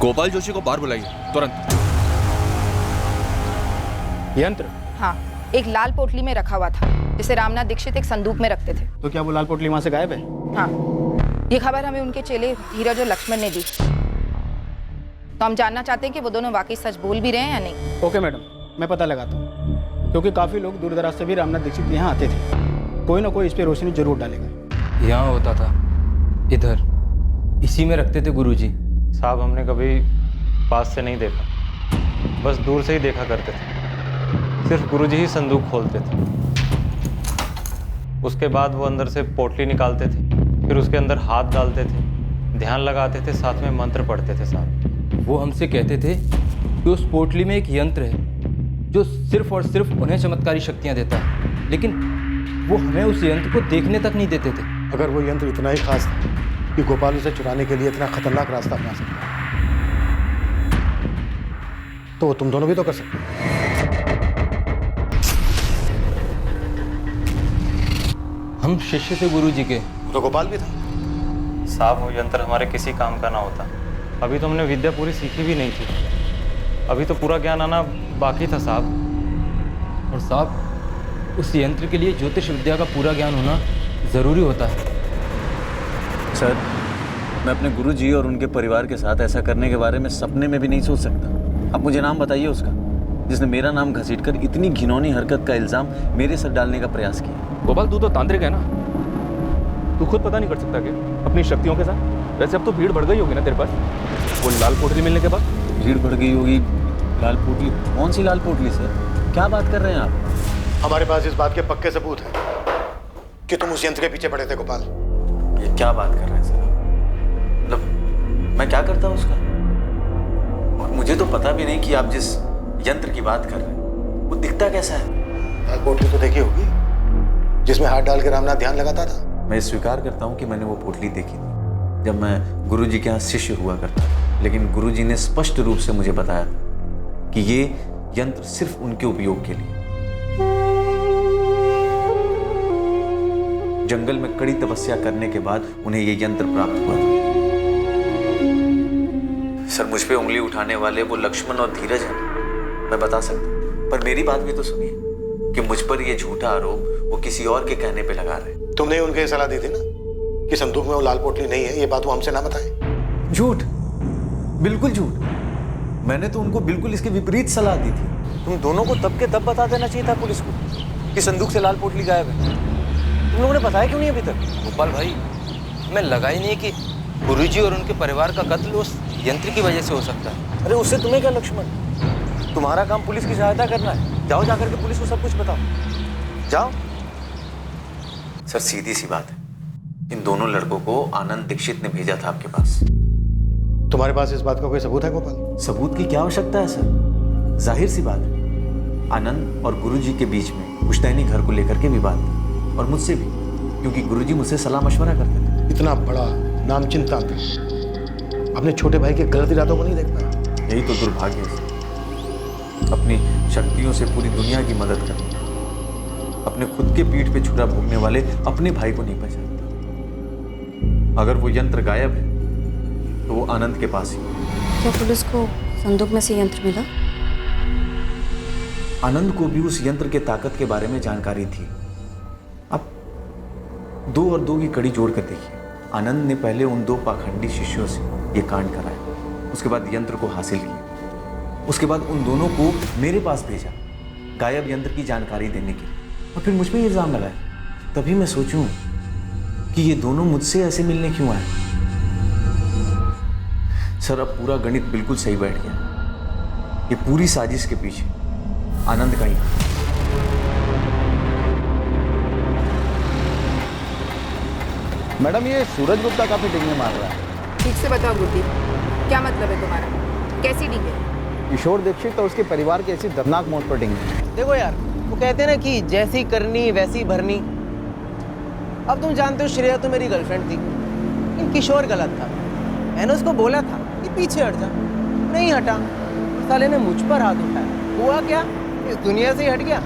गोपाल जोशी को बाहर बुलाइए तुरंत। यंत्र? हाँ, एक लाल पोटली में रखा हुआ था जिसे रामनाथ दीक्षित एक संदूक में रखते थे। तो क्या वो लाल पोटली वहां से गायब है? हाँ, ये खबर हमें उनके चेले धीरज और लक्ष्मण ने दी। तो हम जानना चाहते हैं कि वो दोनों वाकई सच बोल भी रहे हैं या नहीं। ओके मैडम, मैं पता लगाता हूँ, क्योंकि काफ़ी लोग दूर दराज से भी रामनाथ दीक्षित के यहाँ आते थे। कोई ना कोई इस पर रोशनी जरूर डालेगा। यहाँ होता था, इधर इसी में रखते थे गुरुजी। साहब हमने कभी पास से नहीं देखा, बस दूर से ही देखा करते थे। सिर्फ गुरुजी ही संदूक खोलते थे। उसके बाद वो अंदर से पोटली निकालते थे, फिर उसके अंदर हाथ डालते थे, ध्यान लगाते थे, साथ में मंत्र पढ़ते थे। साहब वो हमसे कहते थे कि उस पोटली में एक यंत्र है जो सिर्फ और सिर्फ उन्हें चमत्कारी शक्तियाँ देता है, लेकिन वो हमें उस यंत्र को देखने तक नहीं देते थे। अगर वो यंत्र इतना ही खास था कि गोपाल उसे चुराने के लिए इतना खतरनाक रास्ता अपना सकता है, तो वो तुम दोनों भी तो कर सकते हो। हम शिष्य थे गुरुजी के। तो गोपाल भी था। साहब वो यंत्र हमारे किसी काम का ना होता। अभी तो हमने विद्या पूरी सीखी भी नहीं थी, अभी तो पूरा ज्ञान आना बाकी था साहब। और साहब, उस यंत्र के लिए ज्योतिष विद्या का पूरा ज्ञान होना ज़रूरी होता है। सर, मैं अपने गुरुजी और उनके परिवार के साथ ऐसा करने के बारे में सपने में भी नहीं सोच सकता। आप मुझे नाम बताइए उसका, जिसने मेरा नाम घसीटकर इतनी घिनौनी हरकत का इल्ज़ाम मेरे सर डालने का प्रयास किया। गोपाल, तू तो तांत्रिक है ना, तू खुद पता नहीं कर सकता क्या अपनी शक्तियों के साथ? वैसे अब तो भीड़ बढ़ गई होगी ना तेरे पास, वो लाल पोटली मिलने के बाद। भीड़ बढ़ गई होगी? लाल पोटली? कौन सी लाल पोटली सर, क्या बात कर रहे हैं आप? हमारे पास इस बात के पक्के सबूत हैं कि तुम उस यंत्र के पीछे पड़े थे गोपाल। ये क्या बात कर रहे हैं सर? मतलब मैं क्या करता उसका? और मुझे तो पता भी नहीं कि आप जिस यंत्र की बात कर रहे हैं वो दिखता कैसा है। लाल पोटली तो देखी होगी, जिसमें हाथ डाल के रामनाथ ध्यान लगाता था। मैं स्वीकार करता हूँ कि मैंने वो पोटली देखी थी जब मैं गुरुजी के यहाँ शिष्य हुआ करता था, लेकिन गुरुजी ने स्पष्ट रूप से मुझे बताया था कि ये यंत्र सिर्फ उनके उपयोग के लिए। जंगल में कड़ी तपस्या करने के बाद उन्हें ये यंत्र प्राप्त हुआ था। सर, मुझ पे उंगली उठाने वाले वो लक्ष्मण और धीरज हैं, मैं बता सकता हूं, पर मेरी बात भी तो सुनिए कि मुझ पर ये झूठा आरोप वो किसी और के कहने पे लगा रहे हैं। तुमने उनके सलाह दी थी ना कि संदूक में वो लाल पोटली नहीं है, ये बात वो हमसे ना बताए। झूठ, बिल्कुल झूठ। मैंने तो उनको बिल्कुल इसके विपरीत सलाह दी थी। तुम दोनों को तब के तब बता देना चाहिए था पुलिस को कि संदूक से लाल पोटली गायब है। तुम लोगों ने बताया क्यों नहीं अभी तक? गोपाल भाई, हमें लगा ही नहीं कि गुरुजी और उनके परिवार का कत्ल उस यंत्र की वजह से हो सकता है। अरे उससे तुम्हें क्या लक्ष्मण? तुम्हारा काम पुलिस की सहायता करना है। जाओ जाकर के पुलिस को सब कुछ बताओ, जाओ। सर, सीधी सी बात है, इन दोनों लड़कों को आनंद दीक्षित ने भेजा था आपके पास। तुम्हारे पास इस बात का कोई सबूत है गोपाल? सबूत की क्या आवश्यकता है सर? जाहिर सी बात है, आनंद और गुरुजी के बीच में पुश्तैनी घर को लेकर के विवाद था, और मुझसे भी, क्योंकि गुरुजी मुझसे सलाह मशवरा करते थे। इतना बड़ा नामचीन तांत्रिक अपने छोटे भाई के गलत इरादों को नहीं देख पाया। यही तो दुर्भाग्य है, अपनी शक्तियों से पूरी दुनिया की मदद करना, अपने खुद के पीठ पे छुरा भोगने वाले अपने भाई को नहीं पहचानता। अगर वो यंत्र गायब है तो वो आनंद के पास ही। क्या पुलिस को संदूक में से यंत्र मिला? आनंद को भी उस यंत्र के ताकत के बारे में जानकारी थी। अब 2 और 2 की कड़ी जोड़ कर देखिए। आनंद ने पहले उन 2 पाखंडी शिष्यों से ये कांड कराया, उसके बाद यंत्र को हासिल किया, उसके बाद उन दोनों को मेरे पास भेजा गायब यंत्र की जानकारी देने के लिए, और फिर मुझ पे इल्जाम लगाया। तभी मैं सोचूं कि ये दोनों मुझसे ऐसे मिलने क्यों आए। सर, अब पूरा गणित बिल्कुल सही बैठ गया। ये पूरी साजिश के पीछे आनंद का ही। मैडम, ये सूरज गुप्ता काफी डिंगे मार रहा है। ठीक से बताओ गुरदीप, क्या मतलब है तुम्हारा? कैसी डींगे? किशोर दीक्षित और उसके परिवार की ऐसी दर्दनाक मौत पर डिंगे। देखो यार, वो कहते हैं ना कि जैसी करनी वैसी भरनी। अब तुम जानते हो श्रेया तो मेरी गर्लफ्रेंड थी, लेकिन किशोर गलत था। मैंने उसको बोला था कि पीछे हट जा, नहीं हटा। साले ने मुझ पर हाथ उठाया। हुआ क्या? इस दुनिया से ही हट गया।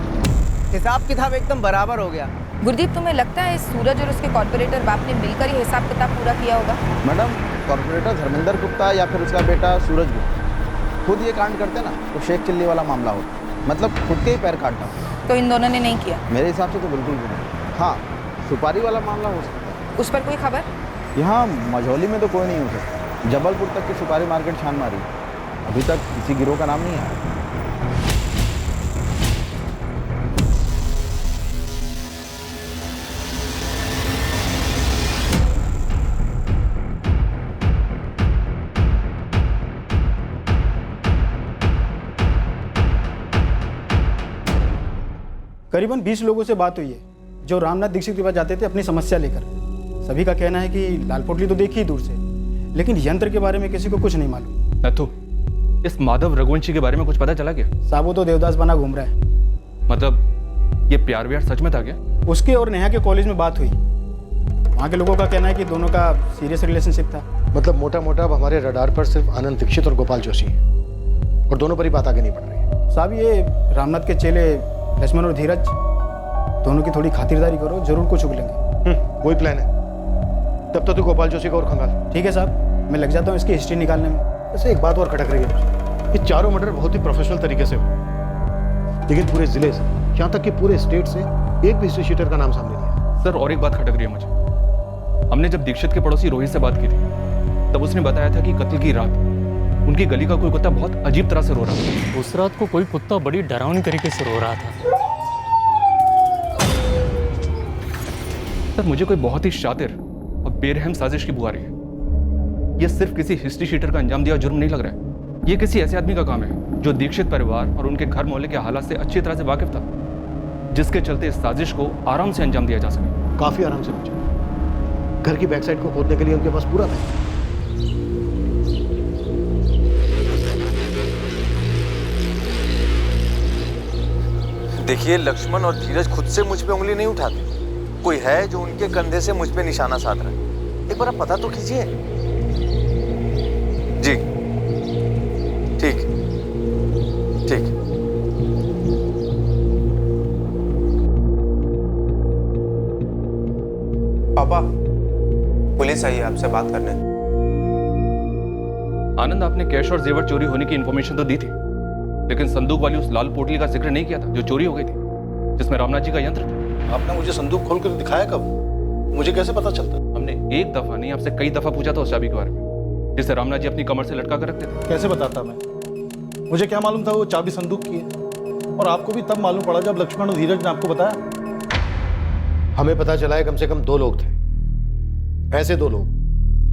हिसाब किताब एकदम बराबर हो गया। गुरदीप, तुम्हें लगता है सूरज और उसके कॉर्पोरेटर बाप ने मिलकर ही हिसाब किताब पूरा किया होगा? मैडम, कॉर्पोरेटर धर्मेंद्र गुप्ता या फिर उसका बेटा सूरज गुप्ता खुद ये कांड करते ना तो शेख चिल्ली वाला मामला होता, मतलब खुद के ही पैर काटना। तो इन दोनों ने नहीं किया? मेरे हिसाब से तो बिल्कुल भी नहीं। हाँ, सुपारी वाला मामला हो सकता है। उस पर कोई खबर? यहाँ मझौली में तो कोई नहीं हो सकता। जबलपुर तक की सुपारी मार्केट छान मारी, अभी तक किसी गिरोह का नाम नहीं आया। करीबन 20 लोगों से बात हुई है जो रामनाथ दीक्षित के पास जाते थे अपनी समस्या लेकर। सभी का कहना है कि लाल पोटली तो देखी ही दूर से, लेकिन यंत्र के बारे में किसी को कुछ नहीं मालूम। नथु, इस माधव रघुवंशी के बारे में कुछ पता चला क्या? साहब वो तो देवदास बना घूम रहा है। मतलब ये प्यार व्यार सच में था क्या? उसके और नेहा के कॉलेज में बात हुई। वहाँ के लोगों का कहना है कि दोनों का सीरियस रिलेशनशिप था। मतलब मोटा मोटा अब हमारे रडार पर सिर्फ आनंद दीक्षित और गोपाल जोशी हैं और दोनों पर ही बात आगे नहीं बढ़ रही है। साहब ये रामनाथ के चेले लक्ष्मण और धीरज दोनों की थोड़ी खातिरदारी करो, जरूर कुछ उगलेंगे। वही प्लान है। तब तो तू गोपाल जोशी का और खंगाल। ठीक है साहब, मैं लग जाता हूँ इसकी हिस्ट्री निकालने में। वैसे एक बात और खटक रही है मुझे, ये चारों मर्डर बहुत ही प्रोफेशनल तरीके से हुए, लेकिन पूरे जिले से, यहाँ तक कि पूरे स्टेट से एक भी हिस्ट्री शीटर का नाम सामने नहीं आया। सर और एक बात खटक रही है मुझे। हमने जब दीक्षित के पड़ोसी रोहित से बात की थी तब उसने बताया था कि कत्ल की रात उनकी गली का कोई कुत्ता बहुत अजीब तरह से रो रहा था। उस रात को कोई कुत्ता बड़ी डरावनी तरीके से रो रहा था। सर मुझे कोई बहुत ही शातिर और बेरहम साजिश की बुआ रही है। यह सिर्फ किसी हिस्ट्री शीटर का अंजाम दिया जुर्म नहीं लग रहा है। यह किसी ऐसे आदमी का काम है जो दीक्षित परिवार और उनके घर मोहल्ले के हालात से अच्छी तरह से वाकिफ था, जिसके चलते इस साजिश को आराम से अंजाम दिया जा सके। काफी आराम से बचा। घर की बैक साइड को खोदने के लिए उनके पास पूरा था। देखिए, लक्ष्मण और धीरज खुद से मुझ पे उंगली नहीं उठाते। कोई है जो उनके कंधे से मुझ पे निशाना साध रहा है। एक बार आप पता तो कीजिए। जी ठीक ठीक। पापा, पुलिस आई है आपसे बात करने। आनंद, आपने कैश और जेवर चोरी होने की इंफॉर्मेशन तो दी थी, लेकिन संदूक वाली उस लाल पोटली का जिक्र नहीं किया था जो चोरी हो गई थी, जिसमें रामनाथ जी का यंत्र था। आपने मुझे संदूक खोल कर दिखाया कब? मुझे कैसे पता चलता? हमने एक दफा नहीं आपसे कई दफा पूछा था उस चाबी के बारे में, जिसे रामनाथ जी अपनी कमर से लटका कर रखते थे। कैसे बताता मैं? मुझे क्या मालूम था वो चाबी संदूक की है? और आपको भी तब मालूम पड़ा जब लक्ष्मण और धीरज ने आपको बताया। हमें पता चला है कम से कम 2 लोग थे, ऐसे 2 लोग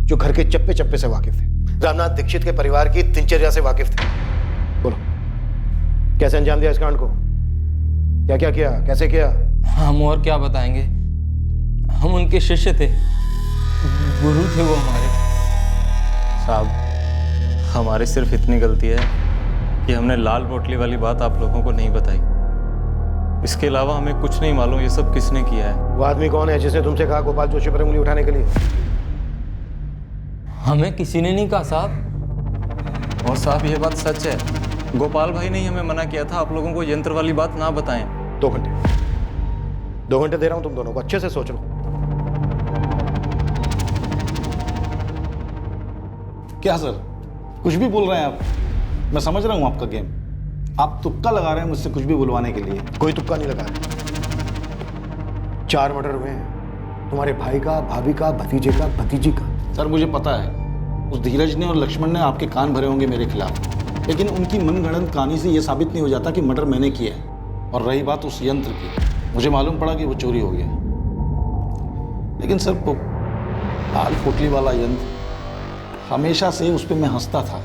जो घर के चप्पे चप्पे से वाकिफ थे, रामनाथ दीक्षित के परिवार की दिनचर्या से वाकिफ थे। बोलो, कैसे अंजाम दिया इस कांड को? क्या क्या किया, कैसे किया? हम और क्या बताएंगे, हम उनके शिष्य थे, गुरु थे वो हमारे। साहब, हमारी सिर्फ इतनी गलती है कि हमने लाल पोटली वाली बात आप लोगों को नहीं बताई। इसके अलावा हमें कुछ नहीं मालूम ये सब किसने किया है। वो आदमी कौन है जिसने तुमसे कहा गोपाल जोशी पर उंगली उठाने के लिए? हमें किसी ने नहीं कहा साहब। और साहब ये बात सच है, गोपाल भाई ने ही हमें मना किया था आप लोगों को यंत्र वाली बात ना बताएं। 2 घंटे 2 घंटे दे रहा हूं तुम दोनों को, अच्छे से सोच लो। क्या सर, कुछ भी बोल रहे हैं आप? मैं समझ रहा हूं आपका गेम। आप तुक्का लगा रहे हैं मुझसे कुछ भी बुलवाने के लिए। कोई तुक्का नहीं लगा रहा। 4 मर्डर हुए हैं, तुम्हारे भाई का, भाभी का, भतीजे का, भतीजी का। सर मुझे पता है उस धीरज ने और लक्ष्मण ने आपके कान भरे होंगे मेरे खिलाफ, लेकिन उनकी मनगढ़ंत कहानी से यह साबित नहीं हो जाता कि मर्डर मैंने किया है। और रही बात उस यंत्र की, मुझे मालूम पड़ा कि वो चोरी हो गया, लेकिन सर वो लाल पोटली वाला यंत्र हमेशा से उस पर मैं हंसता था।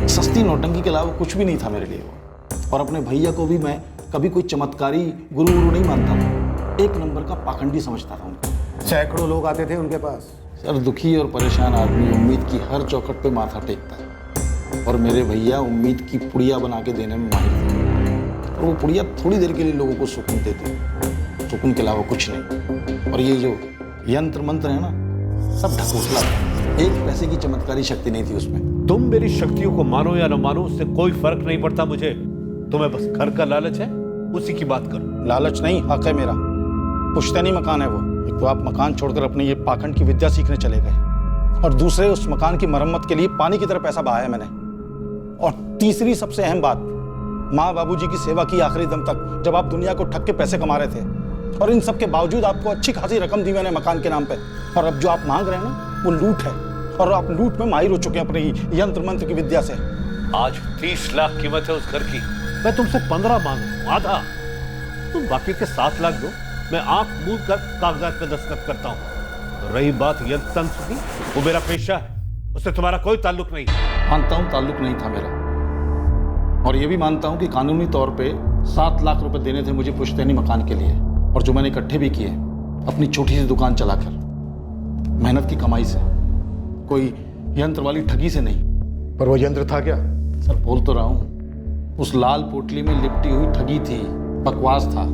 सस्ती नौटंकी के अलावा कुछ भी नहीं था मेरे लिए वो। और अपने भैया को भी मैं कभी कोई चमत्कारी गुरु नहीं मानता था, एक नंबर का पाखंडी समझता था उनको। सैकड़ों लोग आते थे उनके पास। सर दुखी और परेशान आदमी उम्मीद की हर चौखट पे माथा टेकता है, और मेरे भैया उम्मीद की पुड़िया बना के देने में माहिर थे। और वो पुड़िया थोड़ी देर के लिए लोगों को सुकून देते, सुकून के अलावा कुछ नहीं। और ये जो यंत्र मंत्र है ना, सब ढकोसला था, एक पैसे की चमत्कारी शक्ति नहीं थी उसमें। तुम मेरी शक्तियों को मानो या न मानो उससे कोई फर्क नहीं पड़ता मुझे। तुम्हें बस घर का लालच है, उसी की बात करो। लालच नहीं, हक है मेरा। पुश्तैनी मकान है वो। एक तो आप मकान छोड़कर अपनी ये पाखंड की विद्या सीखने चले गए, और दूसरे उस मकान की मरम्मत के लिए पानी की तरह पैसा बहाया मैंने। और तीसरी सबसे अहम बात, माँ बाबूजी की सेवा की आखिरी दम तक, जब आप दुनिया को ठग के पैसे कमा रहे थे। और इन सब के बावजूद आपको अच्छी खासी रकम दी मैंने मकान के नाम पे। और अब जो आप मांग रहे हैं ना, वो लूट है। और आप लूट में माहिर हो चुके हैं अपने यंत्र मंत्र की विद्या से। आज 30 लाख कीमत है उस घर की, मैं तुमसे 15 मांगू, आधा। तुम बाकी के 7 लाख दो, मैं आंख मूंद कर कागजात पे दस्तखत करता हूं। रही बात यंत्र तंत्र की, वो मेरा पेशा है, उससे तुम्हारा कोई ताल्लुक नहीं। मानता हूं ताल्लुक नहीं था मेरा, और ये भी मानता हूं कि कानूनी तौर पे 7 लाख रुपए देने थे मुझे पुश्तैनी मकान के लिए, और जो मैंने इकट्ठे भी किए अपनी छोटी सी दुकान चलाकर, मेहनत की कमाई से, कोई यंत्र वाली ठगी से नहीं। पर वो यंत्र था क्या? सर बोल तो रहा हूं, उस लाल पोटली में लिपटी हुई ठगी थी, बकवास था,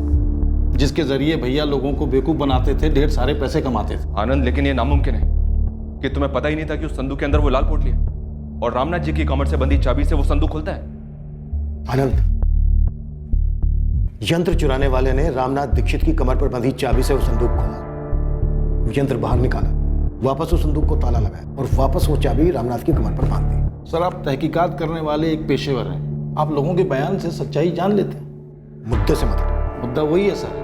जिसके जरिए भैया लोगों को बेवकूफ बनाते थे, ढेर सारे पैसे कमाते थे। आनंद, लेकिन ये नामुमकिन है कि तुम्हें पता ही नहीं था कि उस संदूक के अंदर वो लाल पोटली है, और रामनाथ जी की कमर से बंधी चाबी से वो संदूक खुलता है। आनंद, यंत्र चुराने वाले ने रामनाथ दीक्षित की कमर पर बंधी चाबी से वो संदूक खोला, यंत्र बाहर निकाला, वापस उस संदूक को ताला लगाया और वापस वो चाबी रामनाथ की कमर पर बांध दी। सर आप तहकीकात करने वाले एक पेशेवर हैं, आप लोगों के बयान से सच्चाई जान लेते हैं। मुद्दे से मतलब? मुद्दा वही है सर,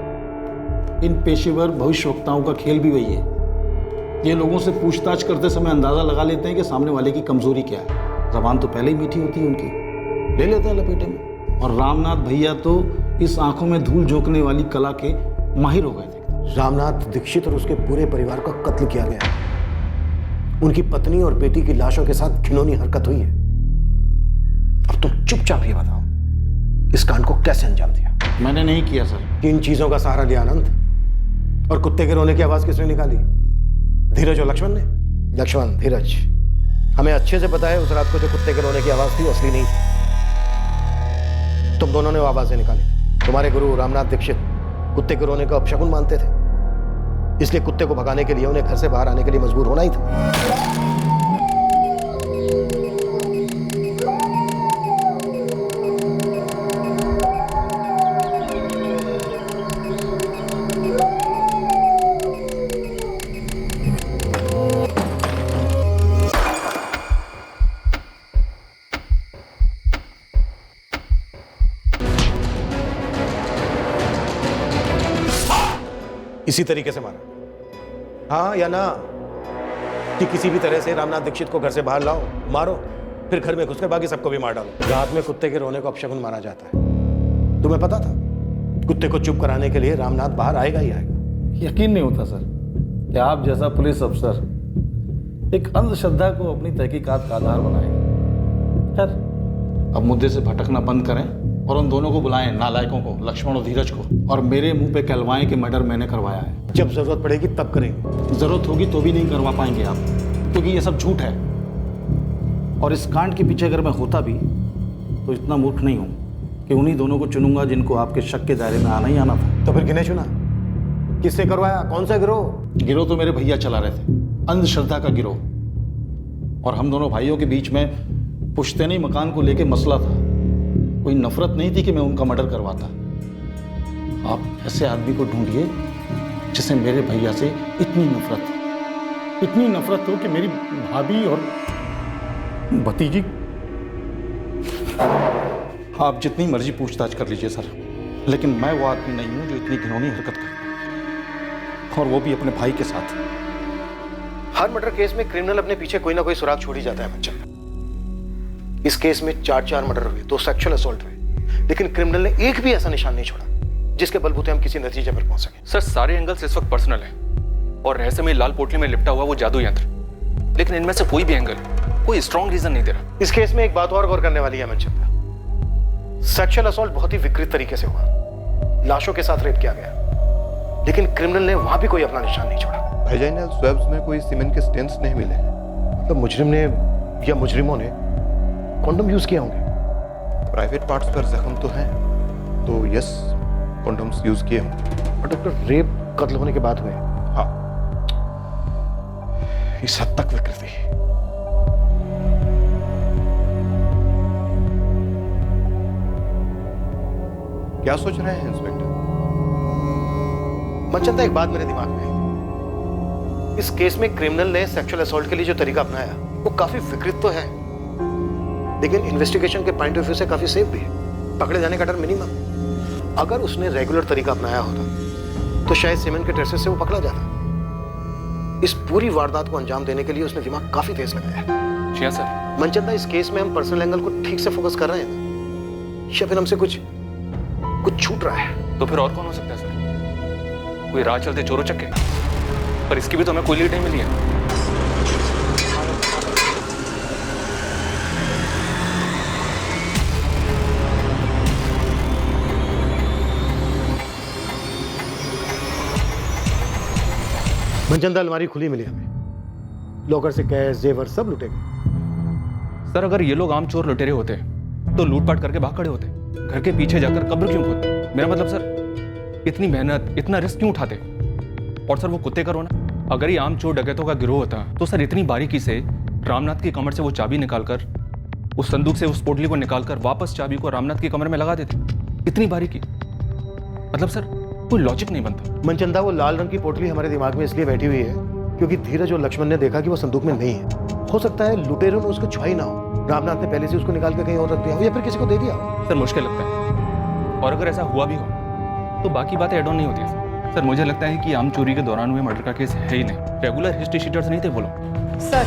इन पेशेवर भविष्यवक्ताओं का खेल भी वही है। ये लोगों से पूछताछ करते समय अंदाजा लगा लेते हैं कि सामने वाले की कमजोरी क्या है। जबान तो पहले ही मीठी होती है उनकी, ले लेते हैं लपेटे में। और रामनाथ भैया तो इस आंखों में धूल झोंकने वाली कला के माहिर हो गए थे। रामनाथ दीक्षित और उसके पूरे परिवार का कत्ल किया गया, उनकी पत्नी और बेटी की लाशों के साथ घिनौनी हरकत हुई है। अब तुम चुपचाप ये बताओ, इस कांड को कैसे अंजाम दिया? मैंने नहीं किया सर। किन चीजों का सहारा लिया आनंद? और कुत्ते के रोने की आवाज किसने निकाली? धीरज और लक्ष्मण ने? लक्ष्मण, धीरज, हमें अच्छे से पता है उस रात को जो कुत्ते के रोने की आवाज थी वो असली नहीं थी। तुम दोनों ने वो आवाजें निकाली। तुम्हारे गुरु रामनाथ दीक्षित कुत्ते के रोने का अपशकुन मानते थे, इसलिए कुत्ते को भगाने के लिए उन्हें घर से बाहर आने के लिए मजबूर होना ही था। इसी तरीके से मारा, हाँ या ना? कि किसी भी तरह से रामनाथ दीक्षित को घर से बाहर लाओ, मारो, फिर घर में घुसकर बाकी सबको भी मार डालो। रात में कुत्ते के रोने को अपशकुन माना जाता है। तुम्हें पता था? कुत्ते को चुप कराने के लिए रामनाथ बाहर आएगा ही आएगा। यकीन नहीं होता सर कि आप जैसा पुलिस अफसर एक अंधश्रद्धा को अपनी तहकीकात का आधार बनाएगा। खैर, अब मुद्दे से भटकना बंद करें और उन दोनों को बुलाएं, नालायकों को, लक्ष्मण और धीरज को, और मेरे मुंह पे कहलवाएं कि मर्डर मैंने करवाया है। जब जरूरत पड़ेगी तब करेंगे। जरूरत होगी तो भी नहीं करवा पाएंगे आप, क्योंकि ये सब झूठ है। और इस कांड के पीछे अगर मैं होता भी तो इतना मूर्ख नहीं हूं कि उन्हीं दोनों को चुनूंगा जिनको आपके शक के दायरे में आना ही आना था। तो फिर किन्हें चुना? किससे करवाया? कौन सा गिरोह? गिरोह तो मेरे भैया चला रहे थे, अंधश्रद्धा का गिरोह। और हम दोनों भाइयों के बीच में पुश्तैनी मकान को लेकर मसला था। कोई नफरत नहीं थी कि मैं उनका मर्डर करवाता। आप ऐसे आदमी को ढूंढिए जिसे मेरे भैया से इतनी नफरत हो कि मेरी भाभी और भतीजी। आप जितनी मर्जी पूछताछ कर लीजिए सर, लेकिन मैं वो आदमी नहीं हूं जो इतनी घिनौनी हरकत करता, और वो भी अपने भाई के साथ। हर मर्डर केस में क्रिमिनल अपने पीछे कोई ना कोई सुराग छोड़ ही जाता है बच्चा। इस केस में 4 मर्डर हुए, 2 सेक्सुअल असॉल्ट हुए, लेकिन क्रिमिनल ने एक भी ऐसा निशान नहीं छोड़ा जिसके बलबूते हम किसी नतीजे पर पहुंच सके। सर, सारे एंगल्स इस वक्त पर्सनल हैं और रहस्यमय लाल पोटली में लिपटा हुआ वो जादू यंत्र, लेकिन इनमें से कोई भी एंगल कोई स्ट्रॉन्ग रीजन नहीं दे रहा। इस केस में एक बात और गौर करने वाली है मनचंदा। सेक्सुअल असॉल्ट बहुत ही विकृत तरीके से हुआ, लाशों के साथ रेप किया गया, लेकिन क्रिमिनल ने वहां भी कोई अपना निशान नहीं छोड़ा। वेजाइनल स्वैब्स में कोई सीमेन के स्टेन्स नहीं मिले। मतलब मुजरिम ने या मुजरिमों ने कॉन्डोम यूज किया होंगे। प्राइवेट पार्ट्स पर जख्म तो हैं, तो यस, कॉन्डोम्स यूज किए होंगे। और डॉक्टर, रेप कत्ल होने के बाद हुए? हाँ, इस हद तक विकृति। क्या सोच रहे हैं इंस्पेक्टर? मनचंदा, एक बात मेरे दिमाग में है। इस केस में क्रिमिनल ने सेक्सुअल असॉल्ट के लिए जो तरीका अपनाया वो काफी विकृत तो है, लेकिन इन्वेस्टिगेशन के पॉइंट ऑफ व्यू से काफी सेफ भी है। पकड़े जाने का डर मिनिमम। अगर उसने रेगुलर तरीका अपनाया होता तो शायद सीमेंट के ट्रेसेस से वो पकड़ा जाता। इस पूरी वारदात को अंजाम देने के लिए उसने दिमाग काफी तेज लगाया है। जी सर। मनचंदा, इस केस में हम पर्सनल एंगल को ठीक से फोकस कर रहे हैं ना, या फिर हमसे कुछ छूट रहा है? तो फिर और कौन हो सकता है सर? कोई राह चलते चोरों चक्के? पर इसकी भी तो हमें कोई लीड नहीं मिली है। मनचंदा, अलमारी खुली मिली हमें। लॉकर से कैश, जेवर सब लुटे गए। सर, अगर ये लोग आम चोर लुटेरे होते तो लूटपाट करके भाग खड़े होते। घर के पीछे जाकर कब्र क्यों खोदते? मेरा मतलब सर, इतनी मेहनत, इतना रिस्क क्यों उठाते? और सर, वो कुत्ते का रोना, अगर ये आम चोर डकैतों का गिरोह होता तो सर इतनी बारीकी से रामनाथ की कमर से वो चाबी निकालकर, उस संदूक से उस पोटली को निकालकर वापस चाबी को रामनाथ की कमर में लगा देते। इतनी बारीकी, मतलब सर कोई लॉजिक नहीं बनता। मनचंदा, वो लाल रंग की पोटली हमारे दिमाग में इसलिए बैठी हुई है क्योंकि धीरज और लक्ष्मण ने देखा कि वो संदूक में नहीं है। हो सकता है लुटेरों ने उसको छुआ ही ना हो, रामनाथ ने पहले से उसको निकाल के कहीं और रख दिया हो या फिर किसी को दे दिया हो। सर मुश्किल लगता है, और अगर ऐसा हुआ भी हो तो बाकी बातें एड ऑन नहीं होती। सर मुझे लगता है कि आम चोरी के दौरान हुए मर्डर का केस है ही नहीं। रेगुलर हिस्ट्री शीटर्स नहीं थे वो लोग। सर,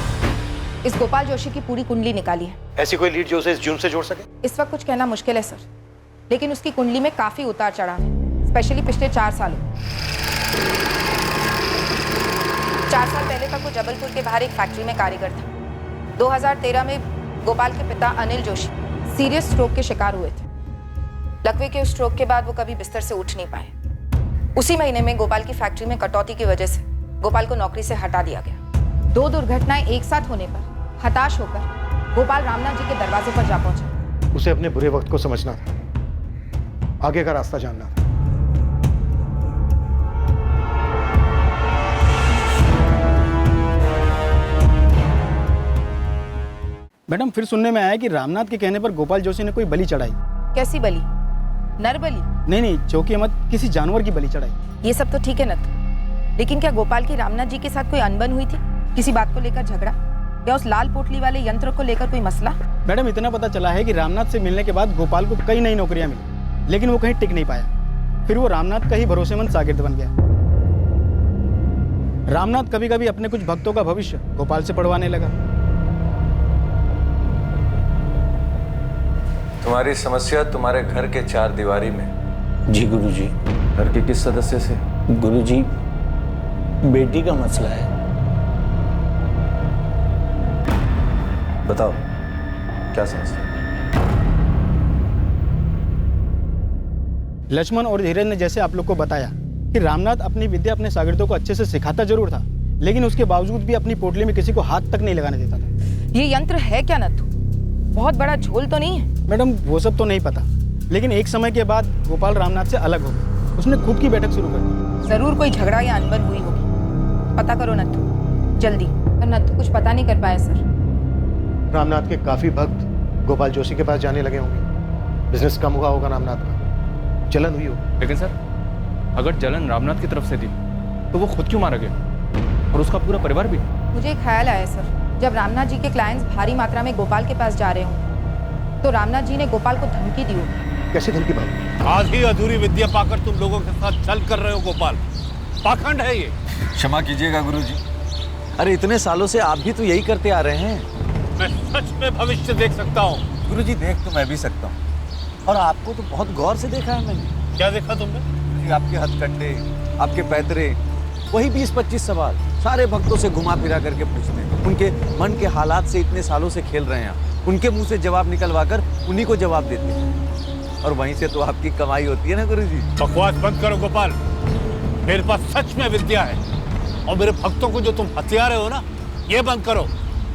इस गोपाल जोशी की पूरी कुंडली निकाली है। ऐसी कोई लीड जो उसे इस जुर्म से जोड़ सके? इस वक्त कुछ कहना मुश्किल है सर, लेकिन उसकी कुंडली में काफी उतार चढ़ाव है, स्पेशली पिछले 4 सालों। 4 साल पहले तक वो जबलपुर के बाहर एक फैक्ट्री में कारीगर था। 2013 में गोपाल के पिता अनिल जोशी सीरियस स्ट्रोक के शिकार हुए थे। लकवे के उस स्ट्रोक के बाद वो कभी बिस्तर से उठ नहीं पाए। उसी महीने में गोपाल की फैक्ट्री में कटौती की वजह से गोपाल को नौकरी से हटा दिया गया। 2 दुर्घटनाएं एक साथ होने पर हताश होकर गोपाल रामनाथ जी के दरवाजे पर जा पहुंचा। उसे अपने बुरे वक्त को समझना था, आगे का रास्ता जानना था। मैडम, फिर सुनने में आया कि रामनाथ के कहने पर गोपाल जोशी ने कोई बलि चढ़ाई। कैसी बलि? नर बलि? नहीं, चौकी अहमद किसी जानवर की बलि चढ़ाई। ये सब तो ठीक है नत, लेकिन क्या गोपाल की रामनाथ जी के साथ कोई अनबन हुई थी? किसी बात को लेकर झगड़ा, या उस लाल पोटली वाले यंत्र को लेकर कोई मसला? मैडम, इतना पता चला है कि रामनाथ से मिलने के बाद गोपाल को कई नई नौकरियां मिली, लेकिन वो कहीं टिक नहीं पाया। फिर वो रामनाथ का ही भरोसेमंद शागिर्द बन गया। रामनाथ कभी कभी अपने कुछ भक्तों का भविष्य गोपाल से पढ़वाने लगा। तुम्हारी समस्या तुम्हारे घर के 4 दीवारी में। जी गुरुजी। घर के किस सदस्य से? गुरुजी, बेटी का मसला है। बताओ, क्या समस्या? लक्ष्मण और धीरज ने जैसे आप लोग को बताया कि रामनाथ अपनी विद्या अपने शागिर्दों को अच्छे से सिखाता जरूर था, लेकिन उसके बावजूद भी अपनी पोटली में किसी को हाथ तक नहीं लगाने देता था। ये यंत्र है क्या नथु? बहुत बड़ा झोल तो नहीं है? मैडम, वो सब तो नहीं पता, लेकिन एक समय के बाद गोपाल रामनाथ से अलग हो गया। उसने खुद की बैठक शुरू कर दी। जरूर कोई झगड़ा या अनबन हुई होगी। पता करो नथु, जल्दी। पर नथु कुछ पता नहीं कर पाया सर। रामनाथ के काफी भक्त गोपाल जोशी के पास जाने लगे होंगे। बिजनेस कम हुआ होगा रामनाथ का, जलन हुई होगी। लेकिन सर, अगर जलन रामनाथ की तरफ से थी तो वो खुद क्यों मारा गया, और उसका पूरा परिवार भी? मुझे एक ख्याल आया सर, जब रामनाथ जी के क्लाइंट्स भारी मात्रा में गोपाल के पास जा रहे हों तो रामनाथ जी ने गोपाल को धमकी दी होगी। कैसी धमकी बाबू? आधी अधूरी विद्या पाकर तुम लोगों के साथ छल कर रहे हो गोपाल। पाखंड है ये। क्षमा कीजिएगा गुरुजी। अरे इतने सालों से आप भी तो यही करते आ रहे हैं। मैं सच में भविष्य देख सकता हूँ। गुरुजी, देख तो मैं भी सकता हूँ, और आपको तो बहुत गौर से देखा है मैंने। क्या देखा तुमने? आपके हथकंडे, आपके पैतरे, वही 20-25 सवाल सारे भक्तों से घुमा फिरा करके पूछते हैं। उनके मन के हालात से इतने सालों से खेल रहे हैं, उनके मुंह से जवाब निकलवा कर उन्हीं को जवाब देते हैं, और वहीं से तो आपकी कमाई होती है ना गुरुजी। बकवास बंद करो गोपाल। मेरे पास सच में विद्या है, और मेरे भक्तों को जो तुम हथिया रहे हो ना, ये बंद करो।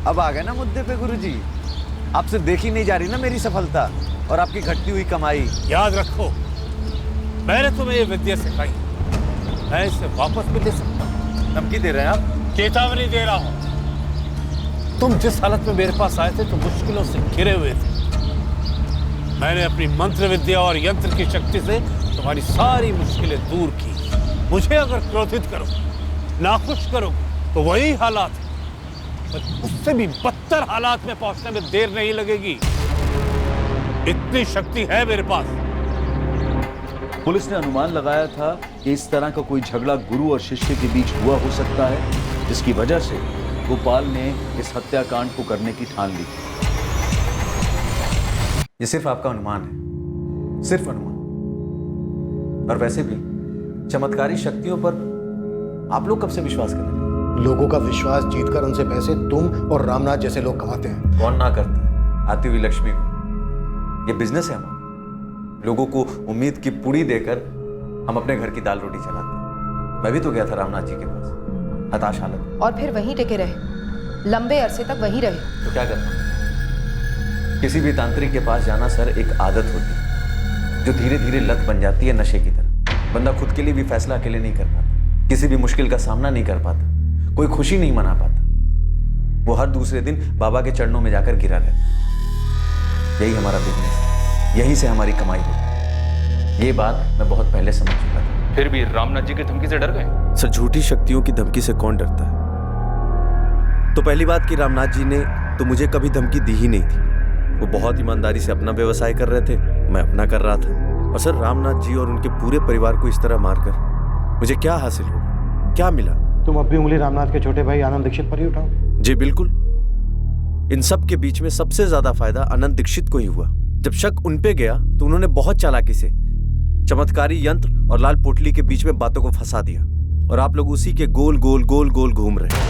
अब आ गए ना मुद्दे पे गुरुजी। आपसे देखी नहीं जा रही ना मेरी सफलता और आपकी घटती हुई कमाई। याद रखो, मैंने तुम्हें ये विद्या सिखाई, मैं इसे वापस भी दे सकता हूँ। धमकी दे रहे हैं आप? चेतावनी दे रहा हूँ। तुम जिस हालत में मेरे पास आए थे तो मुश्किलों से घिरे हुए थे। मैंने अपनी मंत्र विद्या और यंत्र की शक्ति से तुम्हारी सारी मुश्किलें दूर की। मुझे अगर क्रोधित करो, नाखुश करो, तो वही हालात है, पर उससे भी बदतर हालात में पहुंचने में देर नहीं लगेगी। इतनी शक्ति है मेरे पास। पुलिस ने अनुमान लगाया था कि इस तरह का कोई झगड़ा गुरु और शिष्य के बीच हुआ हो सकता है, जिसकी वजह से गोपाल ने इस हत्याकांड को करने की ठान ली। ये सिर्फ आपका अनुमान है, सिर्फ अनुमान। और वैसे भी चमत्कारी शक्तियों पर आप लोग कब से विश्वास कर रहे हैं? लोगों का विश्वास जीतकर उनसे पैसे तुम और रामनाथ जैसे लोग कमाते हैं। कौन ना करता है आती हुई लक्ष्मी को? ये बिजनेस है हमारा। लोगों को उम्मीद की पुड़ी देकर हम अपने घर की दाल रोटी चलाते हैं। मैं भी तो गया था रामनाथ जी के पास, हताश हालत। और फिर वहीं टिके रहे, लंबे अरसे तक वहीं रहे। तो क्या करना? किसी भी तांत्रिक के पास जाना सर एक आदत होती है जो धीरे धीरे लत बन जाती है नशे की तरह। बंदा खुद के लिए भी फैसला अकेले नहीं कर पाता, किसी भी मुश्किल का सामना नहीं कर पाता, कोई खुशी नहीं मना पाता। वो हर दूसरे दिन बाबा के चरणों में जाकर गिरा रहता। यही हमारा बिजनेस है, यहीं से हमारी कमाई होती है। ये बात मैं बहुत पहले समझ चुका था। फिर भी रामनाथ जी की धमकी से डर गए? सर, झूठी शक्तियों की धमकी से कौन डरता है? तो पहली बात कि रामनाथ जी ने तो मुझे कभी धमकी दी ही नहीं थी। वो बहुत ईमानदारी से अपना व्यवसाय कर रहे थे, मैं अपना कर रहा था। और सर, रामनाथ जी और उनके पूरे परिवार को इस तरह मारकर मुझे क्या हासिल होगा, क्या मिला? तुम अब भी उंगली रामनाथ के छोटे भाई आनंद दीक्षित पर ही उठाओ। जी बिल्कुल। इन सब के बीच में सबसे ज्यादा फायदा आनंद दीक्षित को ही हुआ। जब शक उन पे गया तो उन्होंने बहुत चालाकी से चमत्कारी यंत्र और लाल पोटली के बीच में बातों को फंसा दिया, और आप लोग उसी के गोल गोल गोल गोल घूम रहे हैं।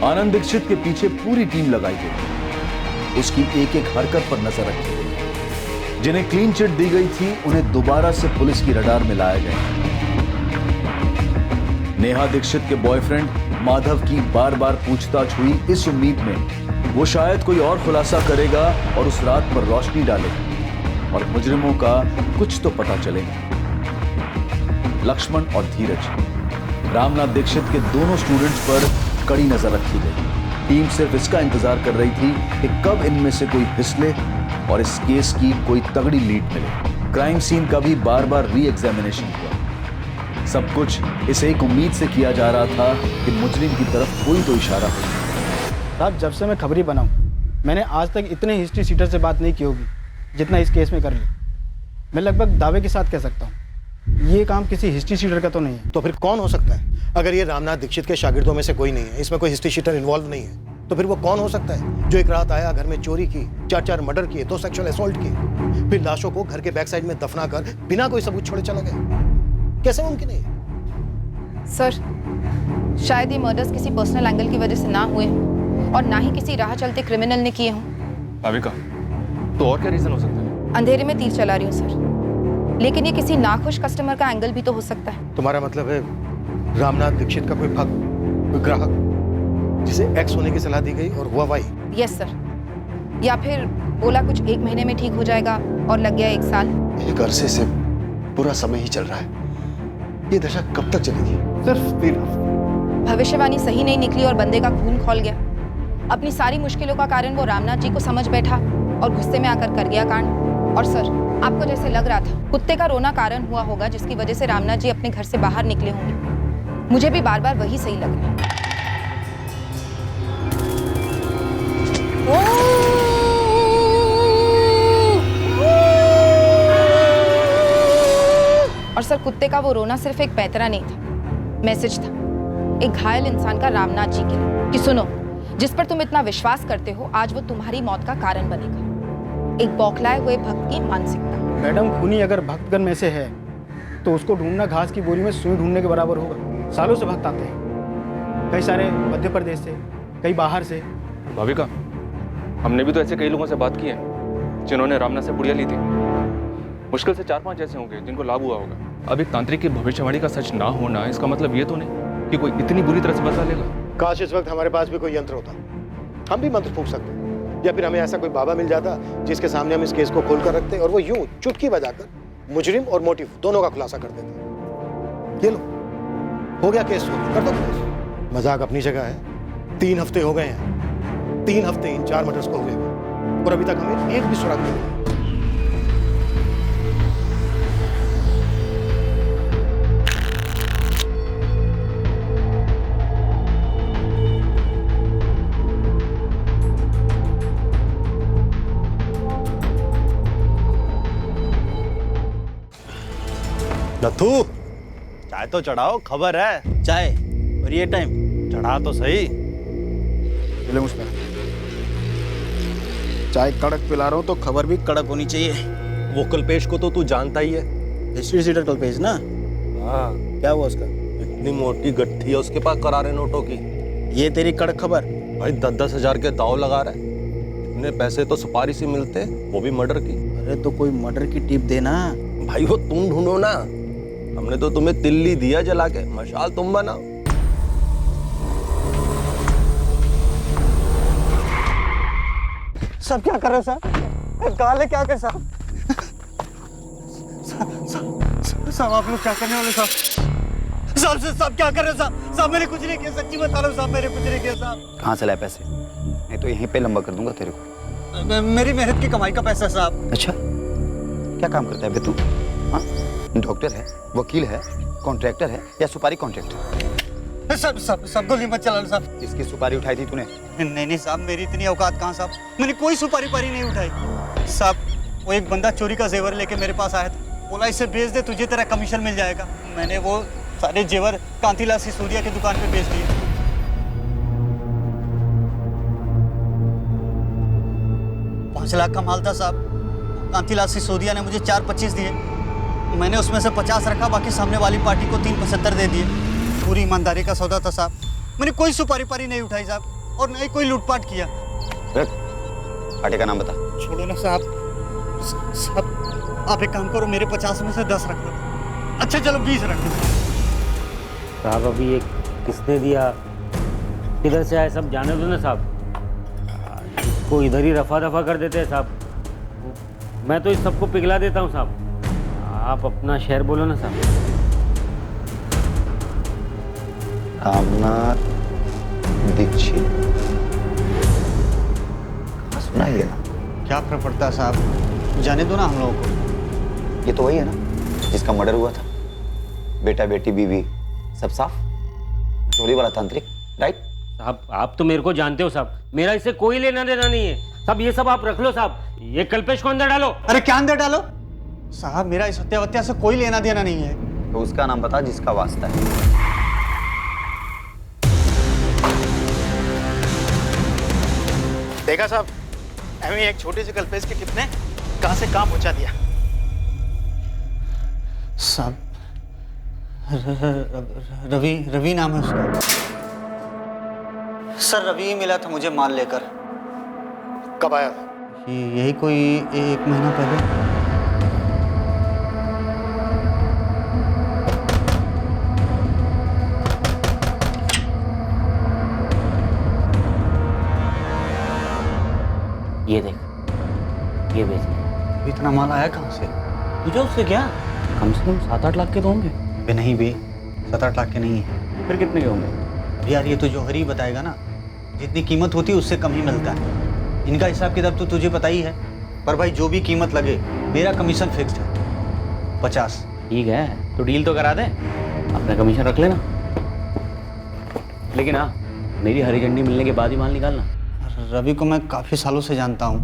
आनंद दीक्षित के पीछे पूरी टीम लगाई गई। उसकी एक एक हरकत पर नजर रखी गई। जिन्हें क्लीन चिट दी गई थी उन्हें दोबारा से पुलिस की रडार में लाया गया। नेहा दीक्षित के बॉयफ्रेंड माधव की बार बार पूछताछ हुई, इस उम्मीद में वो शायद कोई और खुलासा करेगा और उस रात पर रोशनी डालेगा और मुजरिमों का कुछ तो पता चलेगा। लक्ष्मण और धीरज, रामनाथ दीक्षित के दोनों स्टूडेंट्स पर कड़ी नजर रखी गई। टीम सिर्फ इसका इंतजार कर रही थी कि कब इनमें से कोई फिसले और इस केस की कोई तगड़ी लीड मिले। क्राइम सीन का भी बार बार री एग्जामिनेशन हुआ। सब कुछ इस एक उम्मीद से किया जा रहा था कि मुजरिम की तरफ कोई तो इशारा हो। साहब, जब से मैं खबरी बना हूं, मैंने आज तक इतने हिस्ट्री सीटर से बात नहीं की होगी जितना इस केस में कर ली। मैं लगभग दावे के साथ कह सकता हूँ ये काम किसी हिस्ट्री सीटर का तो नहीं है। तो फिर कौन हो सकता है? अगर ये रामनाथ दीक्षित के शागिर्दों में से कोई नहीं है, इसमें कोई हिस्ट्री शीटर इन्वॉल्व नहीं है, तो फिर वो कौन हो सकता है जो एक रात आया, घर में चोरी की, 4 मर्डर किए, 2 सेक्सुअल असॉल्ट किए, फिर लाशों को घर के बैक साइड में दफना कर बिना कोई सबूत छोड़े चला गया? कैसे मुमकिन है? सर, शायद ये मर्डर्स किसी पर्सनल एंगल की वजह से ना हुए हों और ना ही किसी राह चलते क्रिमिनल ने किए हों। भाविका, तो और क्या रीजन हो सकता है? अंधेरे में तीर चला रही हूँ सर, लेकिन ये किसी नाखुश कस्टमर का एंगल भी तो हो सकता है। तुम्हारा मतलब है रामनाथ दीक्षित का कोई भक्त, कोई ग्राहक जिसे एक्स होने की सलाह दी गई और हुआ वाई? Yes sir. या फिर बोला कुछ 1 महीने में ठीक हो जाएगा और लग गया 1 साल। एक अरसे से पूरा समय ही चल रहा है, ये दशा कब तक चलेगी? सिर्फ 3 हफ्ते। भविष्यवाणी सही नहीं निकली और बंदे का खून खौल गया। अपनी सारी मुश्किलों का कारण वो रामनाथ जी को समझ बैठा और गुस्से में आकर कर गया कांड। और सर, आपको जैसे लग रहा था कुत्ते का रोना कारण हुआ होगा जिसकी वजह से रामनाथ जी अपने घर से बाहर निकले होंगे, मुझे भी बार बार वही सही लग रहा है। और सर, कुत्ते का वो रोना सिर्फ एक पैतरा नहीं था, मैसेज था एक घायल इंसान का रामनाथ जी के लिए कि सुनो, जिस पर तुम इतना विश्वास करते हो आज वो तुम्हारी मौत का कारण बनेगा। एक बौखलाए हुए भक्त की मानसिकता। मैडम, खूनी अगर भक्तगण में से है तो उसको ढूंढना घास की बोरी में सुई ढूंढने के बराबर होगा। सालों से भक्त आते हैं, कई सारे मध्य प्रदेश से, कई बाहर से। भाविका, हमने भी तो ऐसे कई लोगों से बात की है जिन्होंने रामनाथ से पुड़िया ली थी। मुश्किल से 4-5 ऐसे होंगे जिनको लाभ हुआ होगा। अब एक तांत्रिक की भविष्यवाणी का सच ना होना इसका मतलब ये तो नहीं कि कोई इतनी बुरी तरह से बदला लेगा। काश इस वक्त हमारे पास भी कोई यंत्र होता, हम भी मंत्र फूंक सकते, या फिर हमें ऐसा कोई बाबा मिल जाता जिसके सामने हम इस केस को खोल कर रखते और वो यूं चुटकी बजाकर मुजरिम और मोटिव दोनों का खुलासा कर देते। ये लो, हो गया केस, कर दो केस। मजाक अपनी जगह है। 3 हफ्ते हो गए हैं, 3 हफ्ते इन 4 मर्डर्स को हुए और अभी तक हमें एक भी सुराग नहीं मिला। नथु, चाय तो चढ़ाओ, खबर है। चाय और ये टाइम? चढ़ा तो सही। ले मुझ पर चाय कड़क पिला रहा हूँ तो खबर भी कड़क होनी चाहिए। वो कल्पेश को तो तू जानता ही है। हिस्ट्री सीटर कल्पेश ना? हाँ। क्या हुआ उसका? इतनी मोटी गट्ठी है उसके पास करारे नोटों की। ये तेरी कड़क खबर? भाई 10-10 हजार के दाव लगा रहा है। इतने पैसे तो सुपारी से मिलते, वो भी मर्डर की। अरे तो कोई मर्डर की टिप देना। भाई वो तुम ढूंढो ना, हमने तो तुम्हें तिल्ली दिया जला के, मशाल तुम बनाओ। सब क्या कर रहे हो साहब? गाले क्या कर साहब? साहब आप लोग क्या करने वाले साहब? साहब क्या कर रहे हो साहब? साहब मैंने कुछ नहीं किया, सच्ची बता रहा हूँ साहब, मैंने कुछ नहीं किया साहब। कहाँ से लाए पैसे? नहीं तो यहीं पे लंबा कर दूंगा तेरे को। मेरी मेहनत की कमाई का पैसा है साहब। अच्छा, क्या काम करता है बे तू? हाँ, डॉक्टर है, वकील है, कॉन्ट्रैक्टर है या सुपारी कॉन्ट्रैक्टर? सब गोली मत चलाना साहब। किसकी सुपारी उठाई थी तूने? नहीं साहब, मेरी इतनी औकात कहाँ साहब, मैंने कोई सुपारी पारी नहीं उठाई साहब। वो एक बंदा चोरी का जेवर लेके मेरे पास आया था, बोला इसे बेच दे, तुझे तेरा कमीशन मिल जाएगा। मैंने वो सारे जेवर कांतीलाल सिसोदिया की दुकान पे बेच दिए। 5 लाख का माल था साहब। कांतीलाल सिसोदिया ने मुझे 4.25 दिए, मैंने उसमें से 50 रखा, बाकी सामने वाली पार्टी को 3.75 दे दिए। पूरी ईमानदारी का सौदा था साहब, मैंने कोई सुपारी पारी नहीं उठाई साहब, और नहीं कोई लूटपाट किया। पार्टी का नाम बता। छोड़ो ना साहब, साहब आप एक काम करो, मेरे 50 में से 10 रख लो। अच्छा चलो 20 रख लो साहब। अभी ये किसने दिया, किधर से आए, सब जाने दो ना साहब। इसको इधर ही रफा दफा कर देते हैं साहब। मैं तो इस सबको पिघला देता हूँ साहब। आप अपना शहर बोलो ना साहब। रामनाथ दीक्षित, सुना ही है ना? क्या फर्क पड़ता है साहब, जाने दो ना हम लोगों को। ये तो वही है ना जिसका मर्डर हुआ था, बेटा बेटी बीवी सब साफ, चोरी वाला तांत्रिक, राइट? साहब आप तो मेरे को जानते हो साहब, मेरा इससे कोई लेना देना नहीं है साहब। ये सब आप रख लो साहब, ये कल्पेश को अंदर डालो। अरे क्या अंदर डालो साहब, मेरा इस हत्या से कोई लेना देना नहीं है। तो उसका नाम बता जिसका वास्ता है। देखा साहब, हमें एक छोटे से कल्पेश के कितने कहां से काम पहुंचा दिया साहब। रवि नाम है उसका सर। रवि ही मिला था मुझे माल लेकर। कब आया था? यही कोई 1 महीना पहले। ये देख, ये बेच ले। इतना माल आया कहाँ से? तुझे उससे क्या? कम से कम 7-8 लाख के तो होंगे। बे नहीं बे, 7-8 लाख के नहीं है। फिर कितने के होंगे? यार ये तो जौहरी बताएगा ना, जितनी कीमत होती है उससे कम ही मिलता है। इनका हिसाब किताब तो तुझे पता ही है। पर भाई जो भी कीमत लगे, मेरा कमीशन फिक्स्ड है 50। ठीक है, तो डील तो करा दे, अपना कमीशन रख लेना। लेकिन हाँ, मेरी हरी झंडी मिलने के बाद ही माल निकालना। रवि को मैं काफ़ी सालों से जानता हूँ,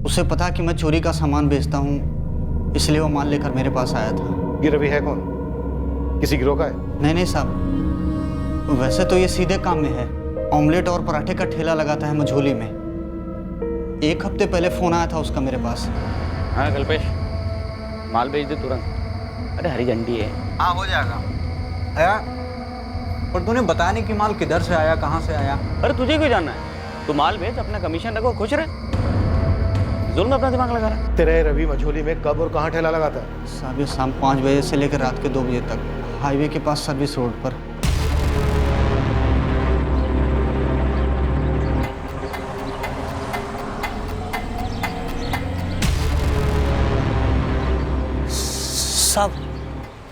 उसे पता कि मैं चोरी का सामान बेचता हूँ, इसलिए वो माल लेकर मेरे पास आया था। ये रवि है कौन? किसी गिरोह का है? नहीं साहब, वैसे तो ये सीधे काम में है। ऑमलेट और पराठे का ठेला लगाता है मझोली में। 1 हफ्ते पहले फ़ोन आया था उसका मेरे पास। हाँ कल्पेश, माल भेज दे तुरंत। अरे हरी झंडी है। हाँ हो जाएगा। आया, पर तूने बताया नहीं कि माल किधर से आया, कहाँ से आया। अरे तुझे क्यों जानना है? तू माल भेज, अपना कमीशन रखो, खुश रहे। जुल्म अपना दिमाग लगा रहा है। तेरे रवि मझोली में कब और कहाँ ठेला लगाता है? साहब ये शाम 5 बजे से लेकर रात के 2 बजे तक, हाईवे के पास सर्विस रोड पर।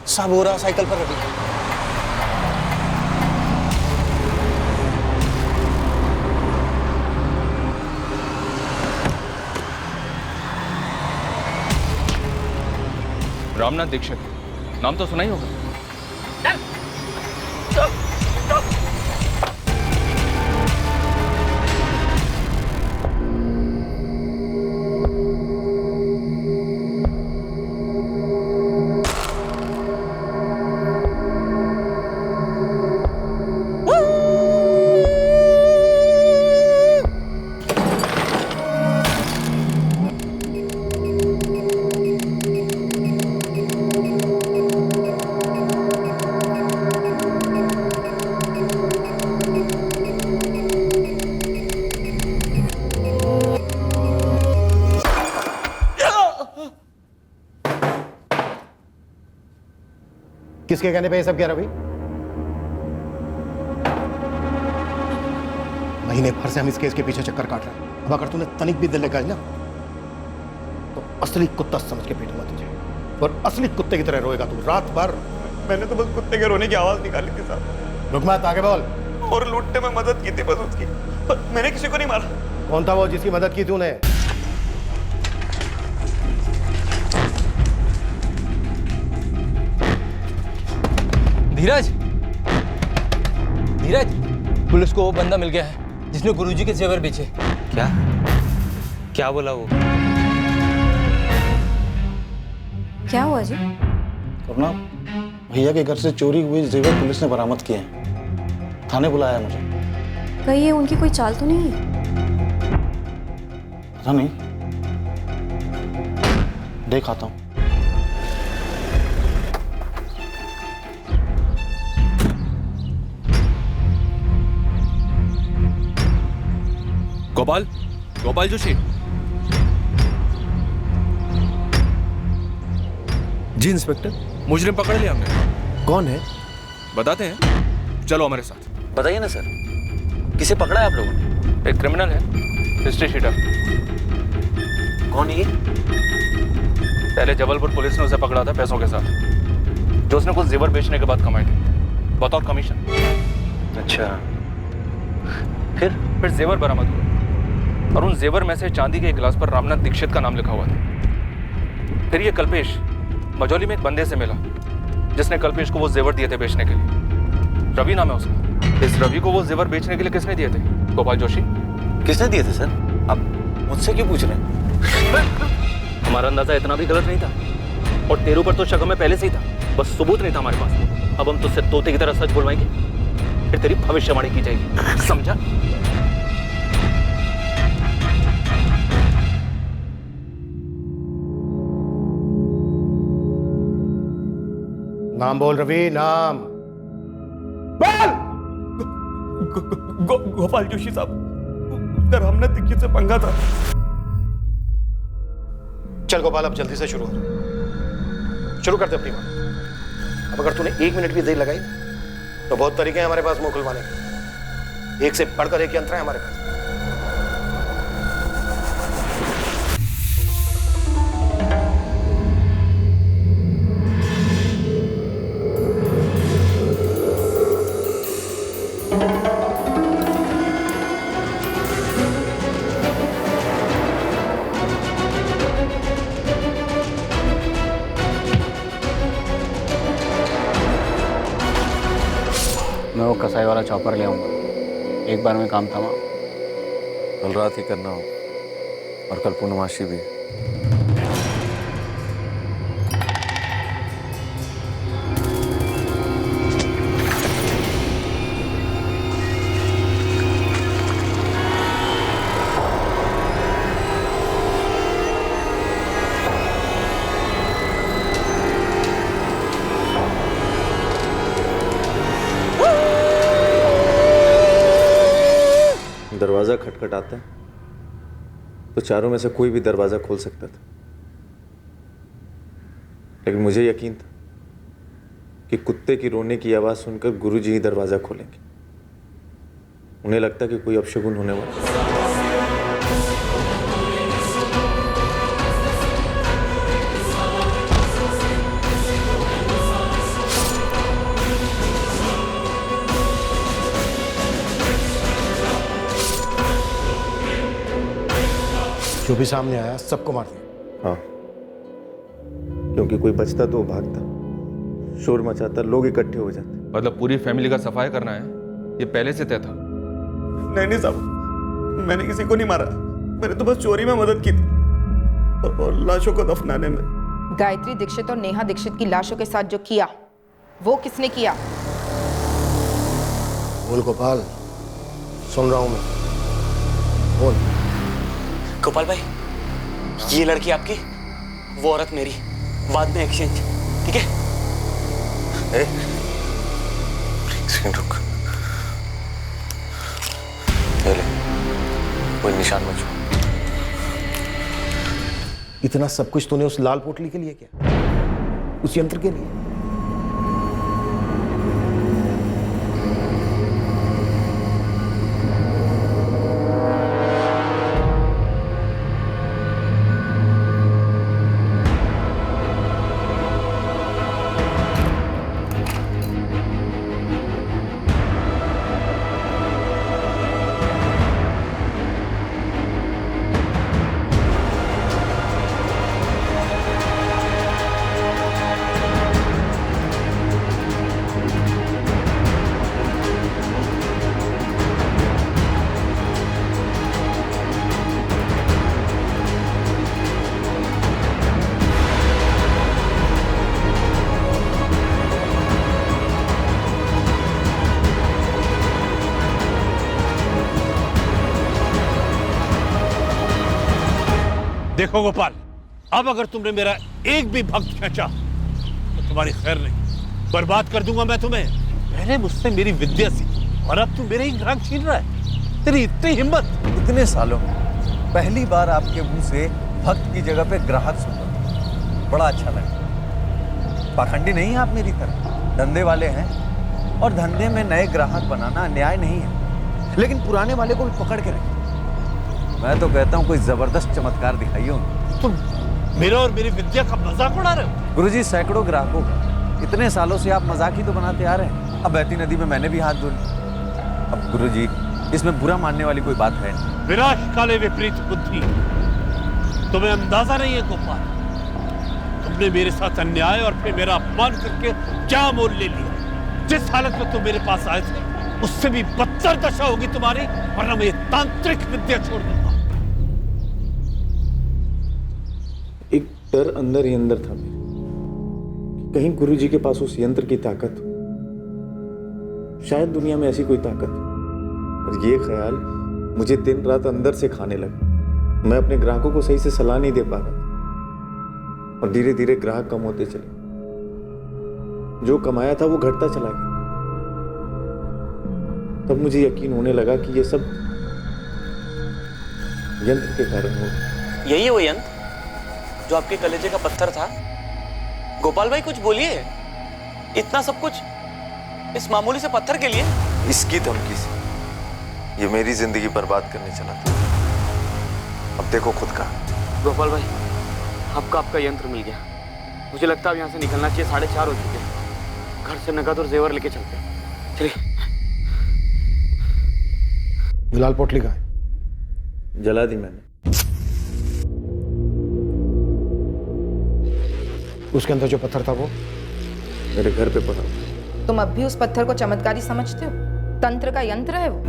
साहब हो रहा साइकिल पर रवि। रामनाथ दीक्षित, नाम तो सुना ही होगा। किसके कहने पे ये सब कह रहा? महीने भर से हम इस केस के पीछे चक्कर काट रहे हैं। अब अगर तूने तनिक भी दिल लगाई ना तो असली कुत्ता समझ के पीटूंगा तुझे, और असली कुत्ते की तरह रोएगा तू रात भर। मैंने तो बस कुत्ते के रोने की आवाज निकाली थी साहब। रुक मत, आगे बोल। और लूटने में मदद की थी बस उसकी, पर मैंने किसी को नहीं मारा। कौन था वो जिसकी मदद की तूने? धीरज, धीरज, पुलिस को वो बंदा मिल गया है जिसने गुरुजी के जेवर बेचे। क्या क्या बोला वो? क्या हुआ जी? अपना भैया के घर से चोरी हुए जेवर पुलिस ने बरामद किए हैं। थाने बुलाया मुझे। कहीं ये उनकी कोई चाल तो नहीं है? पता नहीं, देख आता हूँ। गोपाल, गोपाल जोशी। जी इंस्पेक्टर। मुजरिम पकड़ लिया हमने। कौन है? बताते हैं, चलो हमारे साथ। बताइए ना सर, किसे पकड़ा है आप लोगों ने? एक क्रिमिनल है, हिस्ट्री शीटर। कौन है ये? पहले जबलपुर पुलिस ने उसे पकड़ा था पैसों के साथ, जो उसने कुछ जेवर बेचने के बाद कमाए थे बतौर कमीशन। अच्छा, फिर जेवर बरामद हुए और उन जेवर में से चांदी के एक गिलास पर रामनाथ दीक्षित का नाम लिखा हुआ था। फिर ये कल्पेश मजौली में एक बंदे से मिला जिसने कल्पेश को वो जेवर दिए थे बेचने के लिए। रवि नाम है उसका। इस रवि को वो जेवर बेचने के लिए किसने दिए थे? गोपाल जोशी। किसने दिए थे सर? आप मुझसे क्यों पूछ रहे हैं? हमारा अंदाजा इतना भी गलत नहीं था, और तेरे ऊपर तो शक हमें पहले से ही था, बस सबूत नहीं था हमारे पास। अब हम तुझसे तोते की तरह सच बुलवाएंगे, फिर तेरी भविष्यवाणी की जाएगी, समझा? नाम बोल रवि, नाम बोल। गोपाल जोशी साहब, रामनाथ दीक्षित से पंगा था। चल गोपाल, अब जल्दी से शुरू करते अपनी बात। अब अगर तूने 1 मिनट भी देर लगाई तो बहुत तरीके हैं हमारे पास मुंह खुलवाने के। एक से बढ़कर एक यंत्र है हमारे पास। मैं वो कसाई वाला चॉपर ले आऊँगा, एक बार में काम थमा। कल रात ही करना हो, और कल पूर्णमासी भी। दरवाजा खटखटाता तो चारों में से कोई भी दरवाजा खोल सकता था, लेकिन मुझे यकीन था कि कुत्ते की रोने की आवाज सुनकर गुरुजी ही दरवाजा खोलेंगे। उन्हें लगता कि कोई अपशगुन होने वाला। जो भी सामने आया सबको मार दिया। हाँ, क्योंकि कोई बचता तो भागता, शोर मचाता, लोग इकट्ठे हो जाते। मतलब पूरी फैमिली का सफाया करना है, ये पहले से तय था? नहीं साहब, मैंने किसी को नहीं मारा। मैंने तो बस चोरी में मदद की थी और लाशों को दफनाने में। गायत्री दीक्षित और नेहा दीक्षित की लाशों के साथ जो किया वो किसने किया? बोल गोपाल, सुन रहा हूं मैं, बोल। गोपाल भाई, ये लड़की आपकी, वो औरत मेरी, बाद में एक्सचेंज, ठीक है? रुक, ले, कोई निशान मत छू। इतना सब कुछ तूने उस लाल पोटली के लिए किया? उस यंत्र के लिए? देखो गोपाल, अब अगर तुमने मेरा एक भी भक्त खींचा तो तुम्हारी खैर नहीं, बर्बाद कर दूंगा मैं तुम्हें। पहले मुझसे मेरी विद्या सीखी और अब तू मेरे ही ग्राहक छीन रहा है। तेरी इतनी हिम्मत। इतने सालों में पहली बार आपके मुंह से भक्त की जगह पे ग्राहक सुना, बड़ा अच्छा लगा। पाखंडी नहीं है आप मेरी तरह, धंधे वाले हैं और धंधे में नए ग्राहक बनाना अन्याय नहीं है, लेकिन पुराने वाले को भी पकड़ के रखें। मैं तो कहता हूँ कोई जबरदस्त चमत्कार दिखाइए उन्हें। तुम मेरा और मेरी विद्या का मजाक उड़ा रहे हो? गुरुजी, सैकड़ों ग्राहकों का इतने सालों से आप मजाक ही तो बनाते आ रहे हैं। अब बहती नदी में मैंने भी हाथ धो लिया। अब गुरुजी, इसमें बुरा मानने वाली कोई बात है नहीं। विनाश काले विपरीत बुद्धि, तुम्हें अंदाजा नहीं है गोपाल, तुमने मेरे साथ अन्याय और फिर मेरा अपमान करके क्या मोल ले लिया। जिस हालत में तुम मेरे पास आए थे उससे भी बदतर दशा होगी तुम्हारी, वरना मैं ये तांत्रिक विद्या छोड़ दूंगा। एक डर अंदर ही अंदर था मेरे, कहीं गुरुजी के पास उस यंत्र की ताकत हो, शायद दुनिया में ऐसी कोई ताकत हो। और ये ख्याल मुझे दिन रात अंदर से खाने लगा। मैं अपने ग्राहकों को सही से सलाह नहीं दे पा रहा था और धीरे धीरे ग्राहक कम होते चले, जो कमाया था वो घटता चला गया। तब मुझे यकीन होने लगा कि ये सब यंत्र के कारण हो। यही है वो यंत्र जो आपके कलेजे का पत्थर था? गोपाल भाई कुछ बोलिए, इतना सब कुछ इस मामूली से पत्थर के लिए? इसकी धमकी से ये मेरी जिंदगी बर्बाद करने चला था। अब देखो खुद का। गोपाल भाई, आपका यंत्र मिल गया। मुझे लगता है अब यहाँ से निकलना चाहिए। 4:30 हो चुके हैं। घर से नकद और जेवर लेके चलते हैं। चलिए। लाल पोटली कहाँ है? जला दी मैंने। उसके अंदर जो पत्थर था वो मेरे घर पे पड़ा। तुम अब भी उस पत्थर को चमत्कारी समझते हो? तंत्र का यंत्र है वो।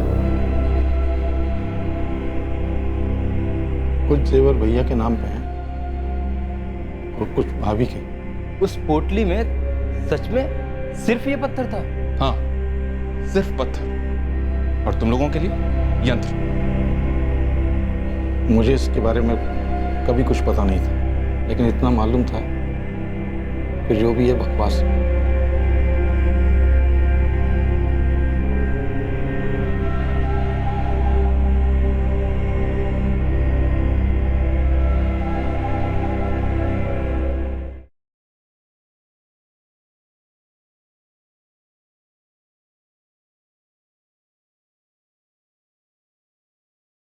कुछ जेवर भैया के नाम पे हैं और कुछ भाभी के। उस पोटली में सच में सिर्फ ये पत्थर था? हाँ, सिर्फ पत्थर, और तुम लोगों के लिए यंत्र। मुझे इसके बारे में कभी कुछ पता नहीं था, लेकिन इतना मालूम था कि जो भी ये बकवास